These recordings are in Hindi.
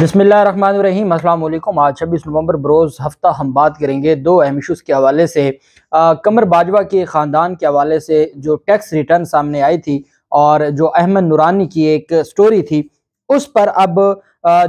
बिस्मिल्लाहिर्रहमानिर्रहीम। अस्सलाम वालेकुम। आज 26 नवंबर बरोज़ हफ्ता हम बात करेंगे दो अहम इशूज़ के हवाले से। कमर बाजवा के ख़ानदान के हवाले से जो टैक्स रिटर्न सामने आई थी और जो अहमद नूरानी की एक स्टोरी थी, उस पर अब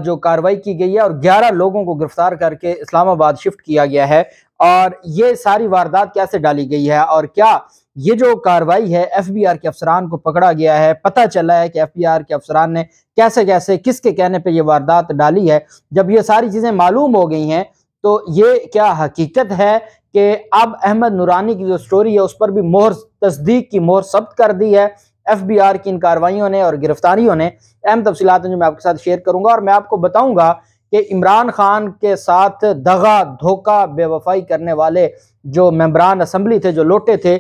जो कार्रवाई की गई है और 11 लोगों को गिरफ्तार करके इस्लामाबाद शिफ्ट किया गया है। और ये सारी वारदात कैसे डाली गई है और क्या ये जो कार्रवाई है एफबीआर के अफसरान को पकड़ा गया है, पता चला है कि एफबीआर के अफसरान ने कैसे कैसे किसके कहने पे ये वारदात डाली है। जब ये सारी चीज़ें मालूम हो गई हैं तो ये क्या हकीकत है कि अब अहमद नूरानी की जो स्टोरी है उस पर भी मोहर तस्दीक की मोहर सब्त कर दी है एफबीआर की इन कार्रवाइयों ने और गिरफ्तारियों ने। अहम तफसीलात जो मैं आपके साथ शेयर करूंगा और मैं आपको बताऊंगा कि इमरान खान के साथ दगा धोखा बेवफाई करने वाले जो मेंबरान असम्बली थे, जो लोटे थे,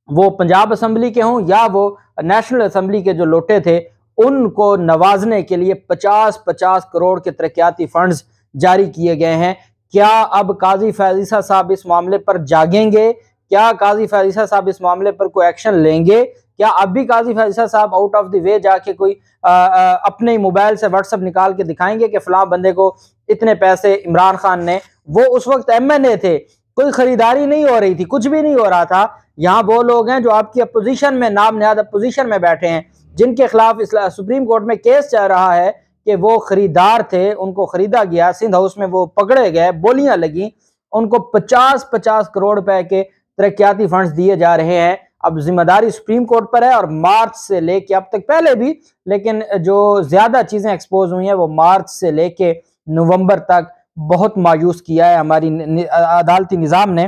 वो पंजाब असम्बली के हों या वो नेशनल असम्बली के जो लोटे थे, उनको नवाजने के लिए 50-50 करोड़ के तरक्याती फंड्स जारी किए गए हैं। क्या अब काजी फैज़ ईसा साहब इस मामले पर जागेंगे? क्या काजी फैज़ ईसा साहब इस मामले पर कोई एक्शन लेंगे? क्या अब भी काजी फैज़ ईसा साहब आउट ऑफ द वे जाके कोई अपने मोबाइल से व्हाट्सएप निकाल के दिखाएंगे कि फलां बंदे को इतने पैसे इमरान खान ने? वो उस वक्त एमएनए थे, कोई खरीदारी नहीं हो रही थी, कुछ भी नहीं हो रहा था। यहाँ वो लोग हैं जो आपकी अपोजिशन में, नाम नहाद अपोजिशन में बैठे हैं, जिनके खिलाफ सुप्रीम कोर्ट में केस चल रहा है कि वो खरीदार थे, उनको खरीदा गया, सिंध हाउस में वो पकड़े गए, बोलियां लगी, उनको 50-50 करोड़ रुपए के तरक्याती फंड्स दिए जा रहे हैं। अब जिम्मेदारी सुप्रीम कोर्ट पर है और मार्च से लेके अब तक, पहले भी, लेकिन जो ज्यादा चीजें एक्सपोज हुई हैं वो मार्च से लेके नवंबर तक बहुत मायूस किया है हमारी अदालती निज़ाम ने।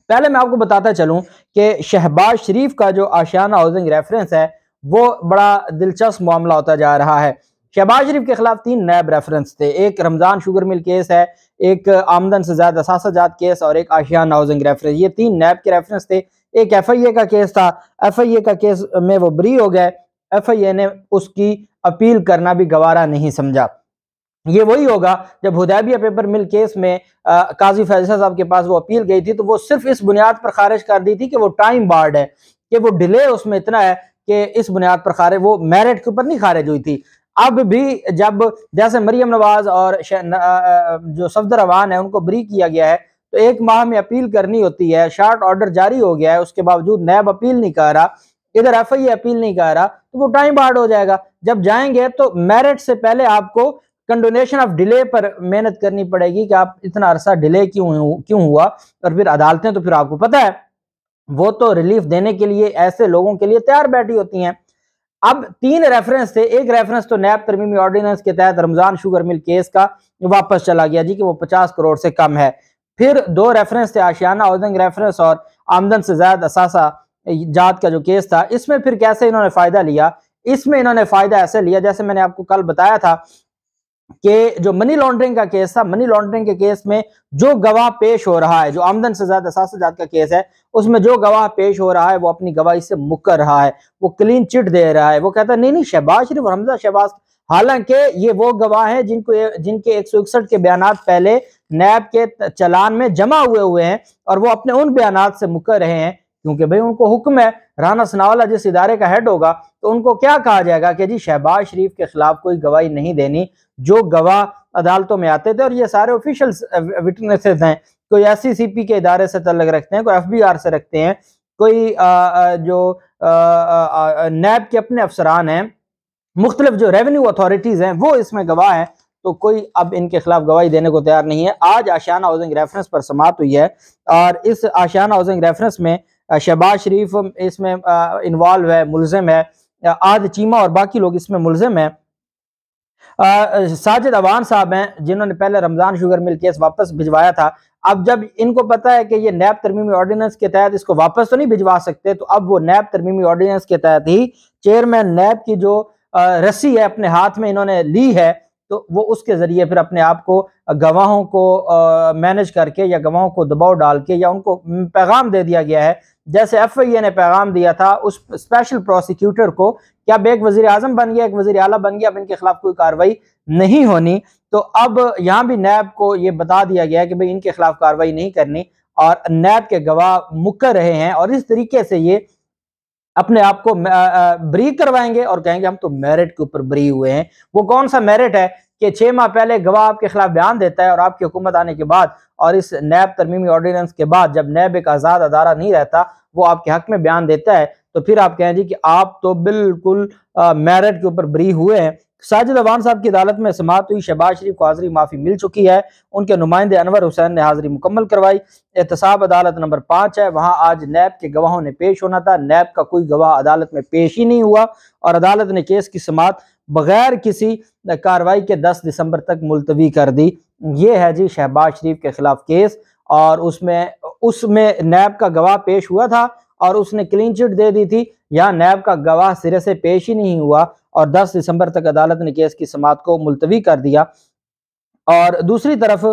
पहले मैं आपको बताता चलूं कि शहबाज शरीफ का जो आशियाना हाउसिंग रेफरेंस है वो बड़ा दिलचस्प मामला होता जा रहा है। शहबाज शरीफ के खिलाफ 3 नैब रेफरेंस थे, एक रमजान शुगर मिल केस है, एक आमदन से ज्यादा असासाजात केस और एक आशियाना हाउसिंग रेफरेंस। ये 3 नैब के रेफरेंस थे। एक एफआईए का केस था, एफआईए का केस में वो बरी हो गए, एफआईए ने उसकी अपील करना भी गवारा नहीं समझा। ये वही होगा जब हुदैबिया पेपर मिल केस में काजी फैज़ल साहब के पास वो अपील गई थी तो वो सिर्फ इस बुनियाद पर खारिज कर दी थी कि वो टाइम बार्ड है, कि वो डिले उसमें इतना है कि इस बुनियाद पर खारिज, वो मेरिट के ऊपर नहीं खारिज हुई थी। अब भी जब जैसे मरियम नवाज और जो सफदर अवान है उनको बरी किया गया है तो 1 माह में अपील करनी होती है, शॉर्ट ऑर्डर जारी हो गया है, उसके बावजूद नैब अपील नहीं कर रहा, इधर एफआईए अपील नहीं कर रहा, तो वो टाइम बार्ड हो जाएगा। जब जाएंगे तो मेरिट से पहले आपको कंडोनेशन ऑफ डिले पर मेहनत करनी पड़ेगी कि आप इतना अरसा डिले क्यों हुआ। और फिर अदालतें तो फिर आपको पता है वो तो रिलीफ देने के लिए ऐसे लोगों के लिए तैयार बैठी होती हैं। अब 3 रेफरेंस थे, एक रेफरेंस तो नैब तरमीमी ऑर्डिनेंस के तहत रमजान शुगर मिल केस का वापस चला गया जी कि वो 50 करोड़ से कम है। फिर 2 रेफरेंस थे, आशियाना हाउसिंग रेफरेंस और आमदन से ज्यादा असासा जात का जो केस था। इसमें फिर कैसे इन्होंने फायदा लिया? इसमें इन्होंने फायदा ऐसे लिया जैसे मैंने आपको कल बताया था कि जो मनी लॉन्ड्रिंग का केस था, मनी लॉन्ड्रिंग के केस में जो गवाह पेश हो रहा है, जो आमदन से ज्यादा असासाजात का केस है उसमें जो गवाह पेश हो रहा है वो अपनी गवाही से मुकर रहा है, वो क्लीन चिट दे रहा है, वो कहता है नहीं नहीं शहबाज शरीफ, हमजा शहबाज, हालांकि ये वो गवाह हैं जिनके 161 के बयानात पहले नैब के चलान में जमा हुए हैं और वो अपने उन बयानात से मुकर रहे हैं, क्योंकि भाई उनको हुक्म है, राना सनावाला जिस इदारे का हेड होगा तो उनको क्या कहा जाएगा कि जी शहबाज शरीफ के खिलाफ कोई गवाही नहीं देनी। जो गवाह अदालतों में आते थे और ये सारे ऑफिशियल विटनेसेस हैं, कोई एससीसीपी के इदारे से तल्लुक रखते हैं, कोई एफबीआर से रखते हैं, कोई जो नैब के अपने अफसरान हैं, मुख्तलिफ जो रेवेन्यू अथॉरिटीज हैं वो इसमें गवाह हैं, तो कोई अब इनके खिलाफ गवाही देने को तैयार नहीं है। आज आशियाना हाउसिंग रेफरेंस पर समाअत हुई है और इस आशियाना हाउसिंग रेफरेंस में शहबाज शरीफ इसमें इन्वॉल्व है, मुलजिम है, आद चीमा और बाकी लोग इसमें मुलजिम है। साजिद अवान साहब हैं जिन्होंने पहले रमजान शुगर मिल केस वापस भिजवाया था। अब जब इनको पता है कि ये नैब तरमीमी ऑर्डिनेंस के तहत इसको वापस तो नहीं भिजवा सकते, तो अब वो नैब तरमीमी ऑर्डिनेंस के तहत ही चेयरमैन नैब की जो रस्सी है अपने हाथ में इन्होंने ली है, तो वो उसके जरिए फिर अपने आप को गवाहों को मैनेज करके या गवाहों को दबाव डाल के या उनको पैगाम दे दिया गया है, जैसे एफआईए ने पैगाम दिया था उस स्पेशल प्रोसिक्यूटर को कि अब एक वजीर आजम बन गया, एक वजीर आला बन गया, अब इनके खिलाफ कोई कार्रवाई नहीं होनी। तो अब यहाँ भी नैब को ये बता दिया गया है कि भाई इनके खिलाफ कार्रवाई नहीं करनी और नैब के गवाह मुकर रहे हैं और इस तरीके से ये अपने आप को ब्री करवाएंगे और कहेंगे हम तो मेरिट के ऊपर ब्री हुए हैं। वो कौन सा मेरिट है कि 6 माह पहले गवाह आपके खिलाफ बयान देता है और आपकी हुकूमत आने के बाद और इस नैब तरमीमी ऑर्डिनेंस के बाद जब नैब एक आज़ाद अदारा नहीं रहता, वो आपके हक में बयान देता है, तो फिर आप कहें जी कि आप तो बिल्कुल मेरिट के ऊपर ब्री हुए हैं। साजिद अवान साहब की अदालत में समाअत हुई, शहबाज शरीफ को हाजिरी माफ़ी मिल चुकी है, उनके नुमाइंदे अनवर हुसैन ने हाजिरी मुकम्मल करवाई। एहतसाब अदालत नंबर 5 है, वहाँ आज नैब के गवाहों ने पेश होना था, नैब का कोई गवाह अदालत में पेश ही नहीं हुआ और अदालत ने केस की समाअत बगैर किसी कार्रवाई के 10 दिसंबर तक मुलतवी कर दी। ये है जी शहबाज शरीफ के खिलाफ केस, और उसमें उसमें नैब का गवाह पेश हुआ था और उसने क्लीन चिट दे दी थी। यहाँ नैब का गवाह सिरे से पेश ही नहीं हुआ और 10 दिसंबर तक अदालत ने केस की समाअत को मुलतवी कर दिया। और दूसरी तरफ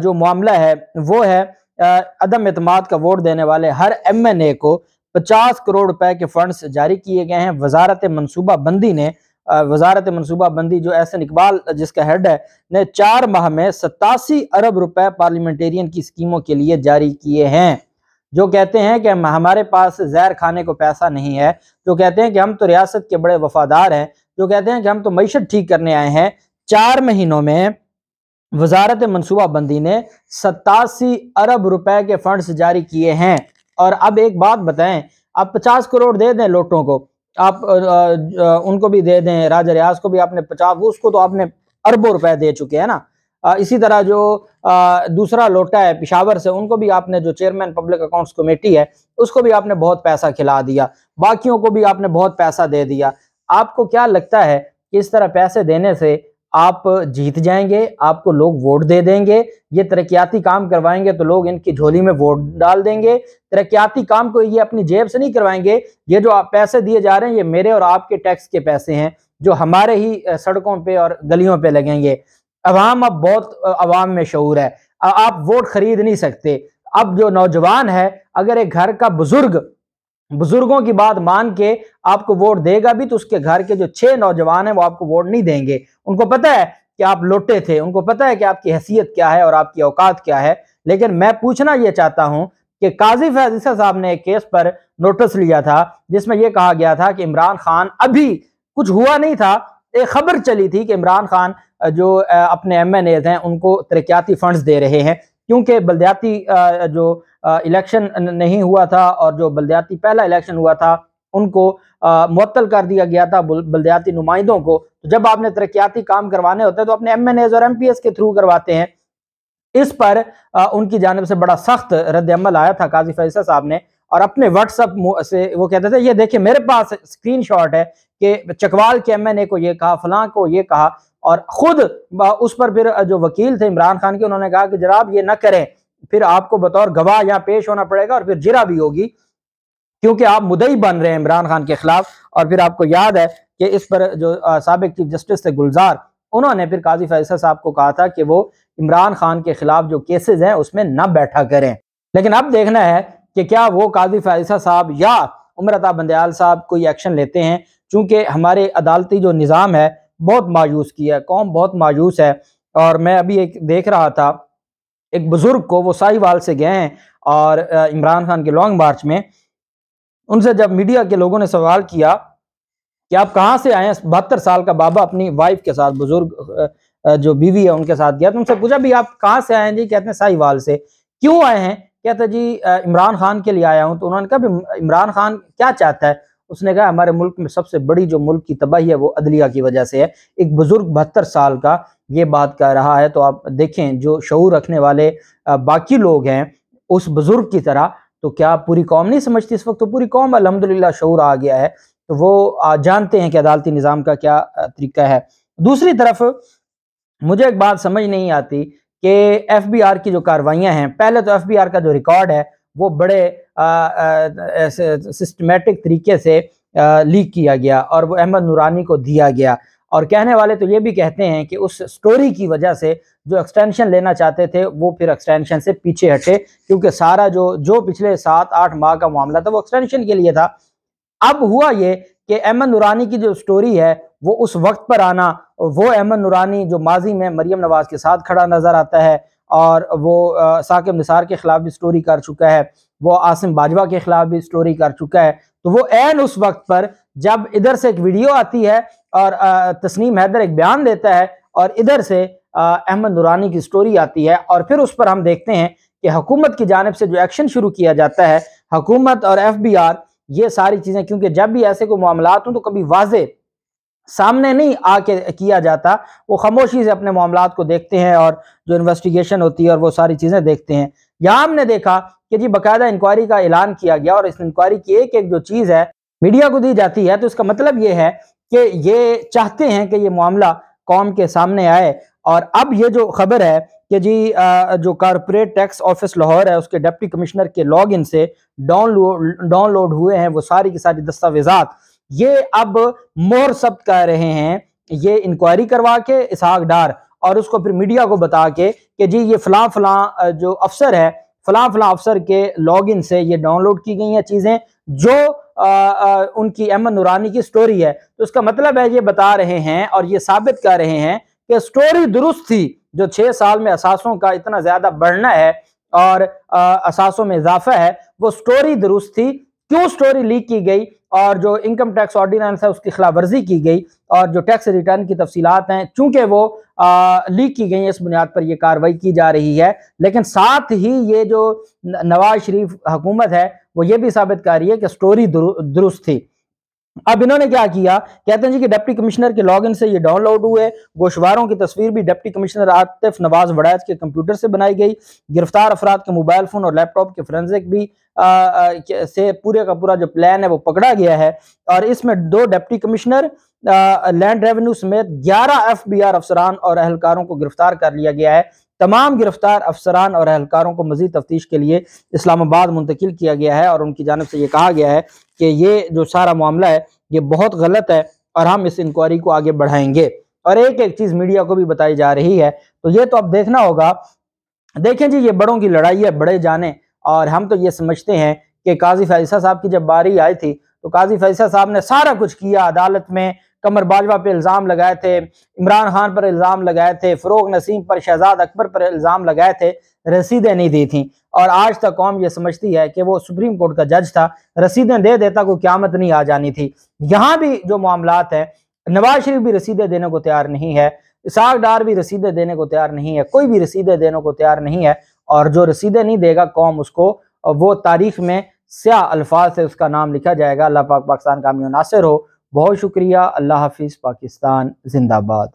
जो मामला है वो है अदम एतमाद का वोट देने वाले हर MNA को 50 करोड़ रुपए के फंड्स जारी किए गए हैं। वजारत मनसूबा बंदी ने वजारत मनसूबा बंदी जो एहसन इकबाल जिसका हेड है ने 4 माह में 87 अरब रुपए पार्लियामेंटेरियन की स्कीमों के लिए जारी किए हैं। जो कहते हैं कि हमारे पास जहर खाने को पैसा नहीं है, जो कहते हैं कि हम तो रियासत के बड़े वफादार हैं, जो कहते हैं कि हम तो मईशत ठीक करने आए हैं, 4 महीनों में वजारत मनसूबा बंदी ने 87 अरब रुपए के फंड्स जारी किए हैं। और अब एक बात बताएं, आप 50 करोड़ दे दें लोटों को, आप उनको भी दे दें, राजा रियाज को भी आपने 50, उसको तो आपने अरबों रुपए दे चुके हैं ना। इसी तरह जो दूसरा लोटा है पिशावर से, उनको भी आपने, जो चेयरमैन पब्लिक अकाउंट्स कमेटी है, उसको भी आपने बहुत पैसा खिला दिया, बाकियों को भी आपने बहुत पैसा दे दिया। आपको क्या लगता है कि इस तरह पैसे देने से आप जीत जाएंगे, आपको लोग वोट दे देंगे, ये तरक्याती काम करवाएंगे तो लोग इनकी झोली में वोट डाल देंगे? तरक्याती काम को ये अपनी जेब से नहीं करवाएंगे। ये जो आप पैसे दिए जा रहे हैं, ये मेरे और आपके टैक्स के पैसे हैं जो हमारे ही सड़कों पे और गलियों पे लगेंगे। अवाम अब बहुत अवाम में शऊर है, आप वोट खरीद नहीं सकते। अब जो नौजवान है, अगर एक घर का बुजुर्गों की बात मान के आपको वोट देगा भी, तो उसके घर के जो 6 नौजवान हैं वो आपको वोट नहीं देंगे। उनको पता है कि आप लोटे थे, उनको पता है कि आपकी हैसियत क्या है और आपकी औकात क्या है। लेकिन मैं पूछना यह चाहता हूं कि काजी फैज ईसा साहब ने एक केस पर नोटिस लिया था जिसमें यह कहा गया था कि इमरान खान, अभी कुछ हुआ नहीं था, एक खबर चली थी कि इमरान खान जो अपने MNAs हैं उनको तरक्याती फंड्स दे रहे हैं, क्योंकि बल्दियाती जो इलेक्शन नहीं हुआ था और जो बल्दियाती पहला इलेक्शन हुआ था उनको मुअत्तल कर दिया गया था, बल्दियाती नुमाइंदों को। तो जब आपने तरक्याती काम करवाने होते हैं तो अपने MNAs और MPs के थ्रू करवाते हैं। इस पर उनकी जानिब से बड़ा सख्त रद्द अमल आया था काजी फैज ईसा साहब ने, और अपने व्हाट्सएप से वो कहते थे, ये देखिए मेरे पास स्क्रीनशॉट है कि चकवाल के MNA को ये कहा, फलां को ये कहा, और खुद उस पर फिर जो वकील थे इमरान खान के, उन्होंने कहा कि जनाब ये ना करें, फिर आपको बतौर गवाह यहाँ पेश होना पड़ेगा और फिर जिरा भी होगी, क्योंकि आप मुद्दई बन रहे हैं इमरान खान के खिलाफ। और फिर आपको याद है कि इस पर जो साबिक चीफ जस्टिस थे गुलजार, उन्होंने फिर काजी फैज ईसा साहब को कहा था कि वो इमरान खान के खिलाफ जो केसेस हैं उसमें न बैठा करें। लेकिन अब देखना है कि क्या वो काजी फैज ईसा साहब या उमर अता बंदयाल साहब कोई एक्शन लेते हैं, चूंकि हमारे अदालती जो निज़ाम है बहुत मायूस किया है, कौम बहुत मायूस है। और मैं अभी एक देख रहा था, एक बुजुर्ग को, वो साहिवाल से गए हैं और इमरान खान के लॉन्ग मार्च में, उनसे जब मीडिया के लोगों ने सवाल किया कि आप कहाँ से आए हैं, 72 साल का बाबा अपनी वाइफ के साथ, बुजुर्ग जो बीवी है उनके साथ गया, तो उनसे पूछा भी आप कहाँ से आए हैं जी? कहते हैं साहिवाल से। क्यों आए हैं? कहते जी इमरान खान के लिए आया हूँ। तो उन्होंने कहा इमरान खान क्या चाहता है? उसने कहा हमारे मुल्क में सबसे बड़ी जो मुल्क की तबाही है वो अदलिया की वजह से है। एक बुजुर्ग 72 साल का ये बात कह रहा है, तो आप देखें जो शऊर रखने वाले बाकी लोग हैं उस बुजुर्ग की तरह, तो क्या पूरी कौम नहीं समझती? इस वक्त तो पूरी कौम अल्हम्दुलिल्लाह शऊर आ गया है, तो वो जानते हैं कि अदालती निज़ाम का क्या तरीका है। दूसरी तरफ मुझे एक बात समझ नहीं आती कि FBR की जो कार्रवाइयाँ हैं, पहले तो FBR का जो रिकॉर्ड है वो बड़े सिस्टमेटिक तरीके से लीक किया गया और वो अहमद नूरानी को दिया गया, और कहने वाले तो ये भी कहते हैं कि उस स्टोरी की वजह से जो एक्सटेंशन लेना चाहते थे वो फिर एक्सटेंशन से पीछे हटे, क्योंकि सारा जो पिछले 7-8 माह का मामला था वो एक्सटेंशन के लिए था। अब हुआ ये कि अहमद नूरानी की जो स्टोरी है वो उस वक्त पर आना, वो अहमद नूरानी जो माजी में मरियम नवाज के साथ खड़ा नजर आता है और वो साकिब निसार के खिलाफ भी स्टोरी कर चुका है, वो आसिम बाजवा के खिलाफ भी स्टोरी कर चुका है। तो वो ऐन उस वक्त पर जब इधर से एक वीडियो आती है और तस्नीम हैदर एक बयान देता है और इधर से अहमद नूरानी की स्टोरी आती है और फिर उस पर हम देखते हैं कि हुकूमत की जानिब से जो एक्शन शुरू किया जाता है, हुकूमत और FBI ये सारी चीज़ें, क्योंकि जब भी ऐसे कोई मामलात हों तो कभी वाजे सामने नहीं आके किया जाता, वो खामोशी से अपने मामलात को देखते हैं और जो इन्वेस्टिगेशन होती है और वो सारी चीज़ें देखते हैं। यहाँ हमने देखा कि जी बाकायदा इंक्वायरी का ऐलान किया गया और इस इंक्वायरी की एक एक जो चीज़ है मीडिया को दी जाती है, तो इसका मतलब ये है कि ये चाहते हैं कि ये मामला कौम के सामने आए। और अब ये जो खबर है कि जी जो कॉर्पोरेट टैक्स ऑफिस लाहौर है उसके डिप्टी कमिश्नर के लॉगिन से डाउनलोड हुए हैं वो सारी की सारी दस्तावेजात, ये अब मोहर सब्त कर रहे हैं, ये इंक्वायरी करवा के इसहाक डार और उसको फिर मीडिया को बता के कि जी ये फलां फलां जो अफसर है, फलां फलां अफसर के लॉगिन से ये डाउनलोड की गई हैं चीज़ें जो उनकी अहमद नूरानी की स्टोरी है। तो इसका मतलब है ये बता रहे हैं और ये साबित कर रहे हैं कि स्टोरी दुरुस्त थी। जो 6 साल में असासों का इतना ज्यादा बढ़ना है और असासों में इजाफा है, वो स्टोरी दुरुस्त थी। क्यों स्टोरी लीक की गई और जो इनकम टैक्स ऑर्डिनेंस है उसकी खिलाफ वर्जी की गई और जो टैक्स रिटर्न की तफसीलात हैं चूंकि वो लीक की गई, इस बुनियाद पर यह कार्रवाई की जा रही है। लेकिन साथ ही ये जो नवाज शरीफ हुकूमत है वो ये भी साबित कर रही है कि स्टोरी दुरुस्त थी। अब इन्होंने क्या किया, कहते हैं जी कि डिप्टी कमिश्नर के लॉगिन से ये डाउनलोड हुए, गोशवारों की तस्वीर भी डिप्टी कमिश्नर आतिफ नवाज वड़ैच के कंप्यूटर से बनाई गई, गिरफ्तार अफराद के मोबाइल फोन और लैपटॉप के फोरेंसिक भी से पूरे का पूरा जो प्लान है वो पकड़ा गया है और इसमें 2 डिप्टी कमिश्नर लैंड रेवेन्यू समेत 11 FBI अफसरान और अहलकारों को गिरफ्तार कर लिया गया है। तमाम गिरफ्तार अफसरान और अहलकारों को मजीद तफ्तीश के लिए इस्लामाबाद मुंतकिल किया गया है और उनकी जानिब से ये कहा गया है कि ये जो सारा मामला है ये बहुत गलत है और हम इस इंक्वायरी को आगे बढ़ाएंगे। और एक एक चीज मीडिया को भी बताई जा रही है, तो ये तो अब देखना होगा। देखें जी, ये बड़ों की लड़ाई है, बड़े जाने। और हम तो ये समझते हैं कि काजी फैसला साहब की जब बारी आई थी तो काजी फैसला साहब ने सारा कुछ किया, अदालत में कमर बाजवा पे इल्जाम लगाए थे, इमरान खान पर इल्जाम लगाए थे, फरोग नसीम पर, शहजाद अकबर पर इल्जाम लगाए थे, रसीदें नहीं दी थी। और आज तक कौम ये समझती है कि वो सुप्रीम कोर्ट का जज था, रसीदें दे देता कोई क़यामत नहीं आ जानी थी। यहाँ भी जो मामलात है, नवाज शरीफ भी रसीदें देने को तैयार नहीं है, इसहाक डार भी रसीदें देने को तैयार नहीं है, कोई भी रसीदें देने को तैयार नहीं है। और जो रसीदें नहीं देगा कौम उसको वो तारीख में स्याह अल्फाज से उसका नाम लिखा जाएगा। अल्लाह पाक पाकिस्तान का हामी नासिर हो। बहुत शुक्रिया। अल्लाह हाफिज़। पाकिस्तान जिंदाबाद।